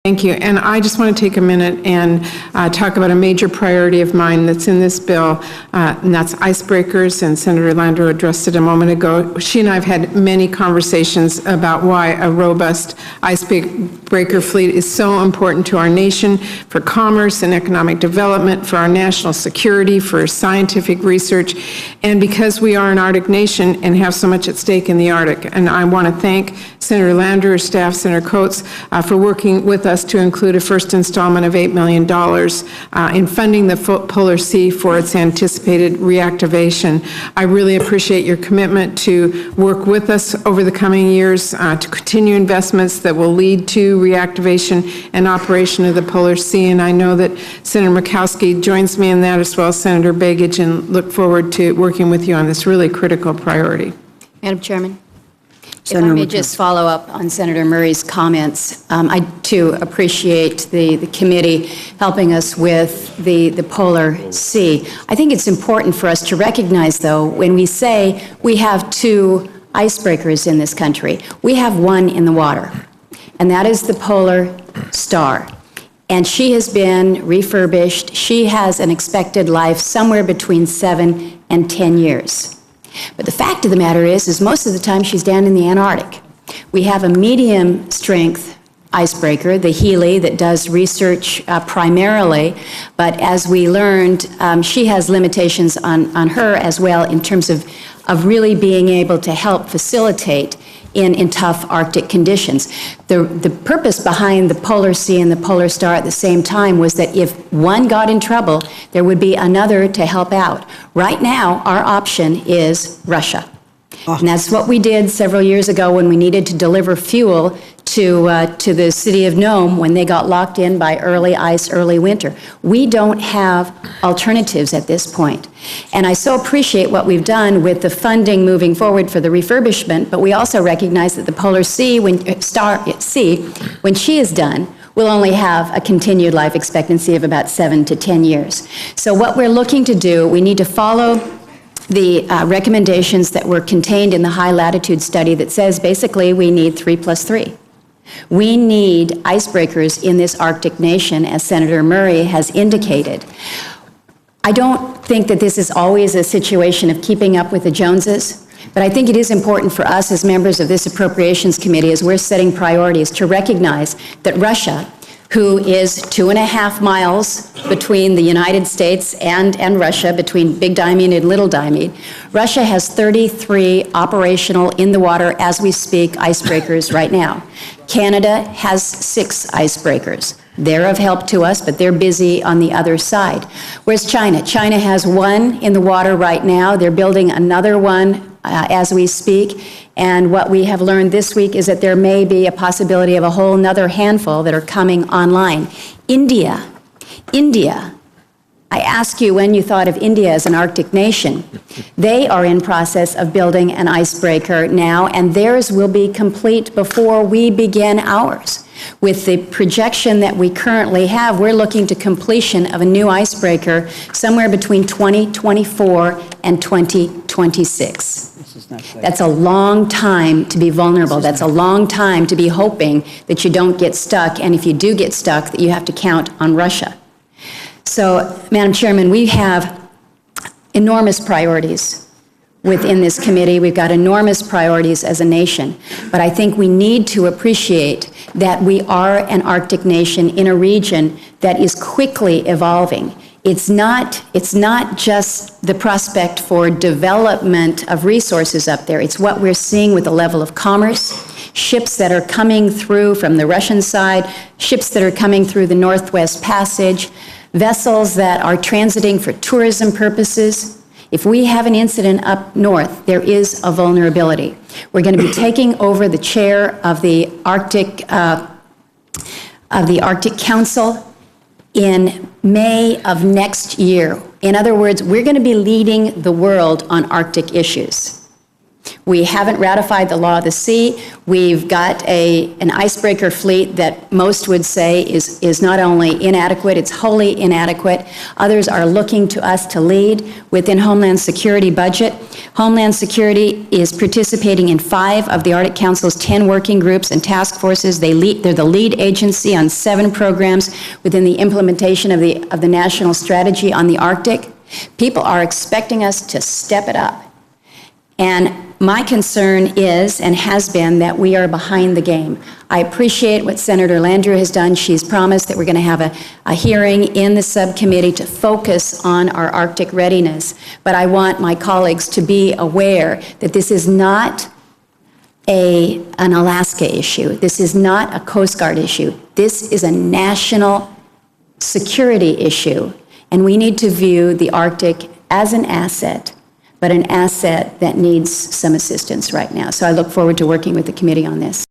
Thank you. And I just want to take a minute and talk about a major priority of mine that's in this bill, and that's icebreakers, and Senator Landrieu addressed it a moment ago. She and I have had many conversations about why a robust icebreaker fleet is so important to our nation, for commerce and economic development, for our national security, for scientific research, and because we are an Arctic nation and have so much at stake in the Arctic. And I want to thank Senator Landrieu, staff, Senator Coates, for working with us to include a first installment of $8 million in funding the Polar Sea for its anticipated reactivation. I really appreciate your commitment to work with us over the coming years to continue investments that will lead to reactivation and operation of the Polar Sea. And I know that Senator Murkowski joins me in that, as well as Senator Begich, and look forward to working with you on this really critical priority. Madam Chairman. If I may just follow up on Senator Murray's comments. I, too, appreciate the committee helping us with the Polar Sea. I think it's important for us to recognize, though, when we say we have 2 icebreakers in this country, we have one in the water, and that is the Polar Star. And she has been refurbished. She has an expected life somewhere between 7 and 10 years. But the fact of the matter is most of the time she's down in the Antarctic. We have a medium strength icebreaker, the Healy, that does research primarily, but as we learned, she has limitations on her as well in terms of really being able to help facilitate in tough Arctic conditions. The purpose behind the Polar Sea and the Polar Star at the same time was that if one got in trouble, there would be another to help out. Right now, our option is Russia. And that's what we did several years ago when we needed to deliver fuel to the city of Nome when they got locked in by early ice, early winter. We don't have alternatives at this point. And I so appreciate what we've done with the funding moving forward for the refurbishment, but we also recognize that the Polar Sea, when she is done, will only have a continued life expectancy of about 7 to 10 years. So what we're looking to do, we need to follow the recommendations that were contained in the high latitude study that says basically we need 3+3. We need icebreakers in this Arctic nation, as Senator Murray has indicated. I don't think that this is always a situation of keeping up with the Joneses, but I think it is important for us as members of this Appropriations Committee, as we're setting priorities, to recognize that Russia, who is 2.5 miles between the United States and Russia, between Big Diamond and Little Diamond. Russia has 33 operational in the water as we speak icebreakers right now. Canada has 6 icebreakers. They're of help to us, but they're busy on the other side. Where's China? China has 1 in the water right now. They're building another one as we speak. And what we have learned this week is that there may be a possibility of a whole nother handful that are coming online. India, I ask you when you thought of India as an Arctic nation. They are in process of building an icebreaker now, and theirs will be complete before we begin ours. With the projection that we currently have, we're looking to completion of a new icebreaker somewhere between 2024 and 2026. That's a long time to be vulnerable. That's a long time to be hoping that you don't get stuck, and if you do get stuck, that you have to count on Russia. So, Madam Chairman, we have enormous priorities within this committee. We've got enormous priorities as a nation, but I think we need to appreciate that we are an Arctic nation in a region that is quickly evolving. It's not just the prospect for development of resources up there. It's what we're seeing with the level of commerce, ships that are coming through from the Russian side, ships that are coming through the Northwest Passage, vessels that are transiting for tourism purposes. If we have an incident up north, there is a vulnerability. We're going to be taking over the chair of the Arctic Council in May of next year. In other words, we're going to be leading the world on Arctic issues. We haven't ratified the law of the sea. We've got an icebreaker fleet that most would say is not only inadequate, it's wholly inadequate. Others are looking to us to lead within Homeland Security budget. Homeland Security is participating in 5 of the Arctic Council's 10 working groups and task forces. They're the lead agency on 7 programs within the implementation of the national strategy on the Arctic. People are expecting us to step it up. And my concern is and has been that we are behind the game. I appreciate what Senator Landrieu has done. She's promised that we're going to have a hearing in the subcommittee to focus on our Arctic readiness. But I want my colleagues to be aware that this is not an Alaska issue. This is not a Coast Guard issue. This is a national security issue. And we need to view the Arctic as an asset, but an asset that needs some assistance right now. So I look forward to working with the committee on this.